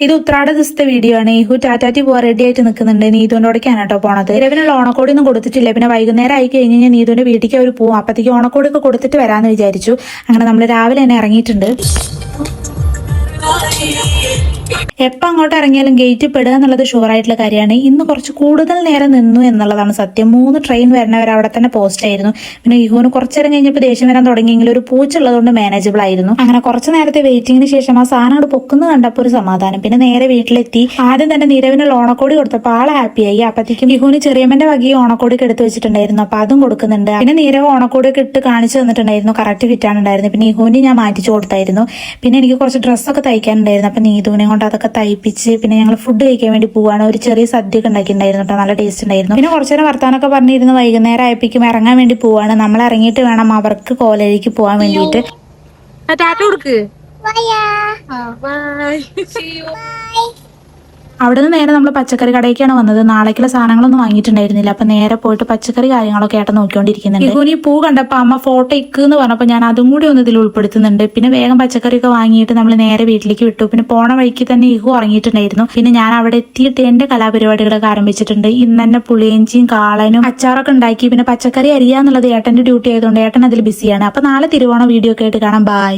ഇത് ഉത്രാട ദിവസത്തെ വീഡിയോ ആണ്. ഇഹു ടാറ്റാറ്റി പോവാൻ റെഡി ആയിട്ട് നിൽക്കുന്നുണ്ട്. നീതുവിനോടൊക്കെയാണ് കേട്ടോ പോണത്. ഇരവിനുള്ള ഓണക്കോടി ഒന്നും കൊടുത്തിട്ടില്ല. പിന്നെ വൈകുന്നേരം ആയി കഴിഞ്ഞ് കഴിഞ്ഞാൽ നീതുവിന്റെ വീട്ടിലേക്ക് അവർ പോകും. അപ്പത്തേക്ക് ഓണക്കോടി ഒക്കെ കൊടുത്തിട്ട് വരാന്ന് വിചാരിച്ചു. അങ്ങനെ നമ്മൾ രാവിലെ തന്നെ ഇറങ്ങിയിട്ടുണ്ട്. എപ്പോൾ അങ്ങോട്ട് ഇറങ്ങിയാലും ഗേറ്റ് പെടുക എന്നുള്ളത് ഷുവർ ആയിട്ടുള്ള കാര്യമാണ്. ഇന്ന് കുറച്ച് കൂടുതൽ നേരം നിന്നു എന്നുള്ളതാണ് സത്യം. 3 ട്രെയിൻ വരുന്നവർ അവിടെ തന്നെ പോസ്റ്റ് ആയിരുന്നു. പിന്നെ ഇഹുവിന് കുറച്ചേരം കഴിഞ്ഞപ്പോൾ ദേഷ്യം വരാൻ തുടങ്ങിയെങ്കിലും ഒരു പൂച്ചുള്ളതുകൊണ്ട് മാനേജബിൾ ആയിരുന്നു. അങ്ങനെ കുറച്ച് നേരത്തെ വെയിറ്റിംഗിന് ശേഷം ആ സാധനം അവിടെ പൊക്കുന്നത് കണ്ടപ്പോൾ ഒരു സമാധാനം. പിന്നെ നേരെ വീട്ടിലെത്തി. ആദ്യം തന്നെ നിരവിനുള്ള ഓണക്കോടി കൊടുത്തപ്പോൾ ആളെ ഹാപ്പിയായി. അപ്പത്തേക്കും ഇഹുവിന് ചെറിയമ്മന്റെ വകയും ഓണക്കോടിയൊക്കെ എടുത്ത് വെച്ചിട്ടുണ്ടായിരുന്നു. അപ്പൊ അതും കൊടുക്കുന്നുണ്ട്. പിന്നെ നീരവ് ഓണക്കോടിയൊക്കെ ഇട്ട് കാണിച്ചു തന്നിട്ടുണ്ടായിരുന്നു. കറക്റ്റ് ഫിറ്റാണുണ്ടായിരുന്നു. പിന്നെ ഇഹുവിന് ഞാൻ മാറ്റിച്ചു കൊടുത്തായിരുന്നു. പിന്നെ എനിക്ക് കുറച്ച് ഡ്രസ്സൊക്കെ തയ്ക്കാനുണ്ടായിരുന്നു. അപ്പൊ നീതുവിനെ കൊണ്ട് അതൊക്കെ തയ്പ്പിച്ച് പിന്നെ ഞങ്ങൾ ഫുഡ് കഴിക്കാൻ വേണ്ടി പോവാണ്. ഒരു ചെറിയ സദ്യ ഒക്കെ ഉണ്ടാക്കിയിട്ടുണ്ടായിരുന്നു കേട്ടോ. നല്ല ടേസ്റ്റ് ഉണ്ടായിരുന്നു. പിന്നെ കുറച്ചു നേരം വർത്താനൊക്കെ പറഞ്ഞിരുന്നു. വൈകുന്നേരം ആയപ്പോഴേക്കും ഇറങ്ങാൻ വേണ്ടി പോവാണ്. നമ്മൾ ഇറങ്ങിയിട്ട് വേണം അവർക്ക് കോളേജിലേക്ക് പോകാൻ വേണ്ടിയിട്ട്. അവിടെ നിന്ന് നേരെ നമ്മൾ പച്ചക്കറി കടയിലേക്കാണ് വന്നത്. നാളേക്കുള്ള സാധനങ്ങളൊന്നും വാങ്ങിയിട്ടുണ്ടായിരുന്നില്ല. അപ്പൊ നേരെ പോയിട്ട് പച്ചക്കറി കാര്യങ്ങളൊക്കെ ആയിട്ട് നോക്കിക്കൊണ്ടിരിക്കുന്നുണ്ട്. ഇഹുനി പൂ കണ്ടപ്പോ അമ്മ ഫോട്ടോ ഇക്കെന്ന് പറഞ്ഞപ്പോ ഞാൻ അതും കൂടി ഒന്ന് ഇതിൽ ഉൾപ്പെടുത്തുന്നുണ്ട്. പിന്നെ വേഗം പച്ചക്കറിയൊക്കെ വാങ്ങിയിട്ട് നമ്മൾ നേരെ വീട്ടിലേക്ക് വിട്ടു. പിന്നെ പോണ വഴിക്ക് തന്നെ ഇഹു ഉറങ്ങിയിട്ടുണ്ടായിരുന്നു. പിന്നെ ഞാൻ അവിടെ എത്തിയിട്ട് എന്റെ കലാപരിപാടികളൊക്കെ ആരംഭിച്ചിട്ടുണ്ട്. ഇന്ന് തന്നെ പുളിയഞ്ചിയും കാളനും അച്ചാറൊക്കെ ഉണ്ടാക്കി. പിന്നെ പച്ചക്കറി അരിയാന്നുള്ളത് ഏട്ടന്റെ ഡ്യൂട്ടി ആയതുകൊണ്ട് ഏട്ടൻ അതിൽ ബിസിയാണ്. അപ്പൊ നാളെ തിരുവോണ വീഡിയോ ഒക്കെ ആയിട്ട് കാണാം. ബൈ.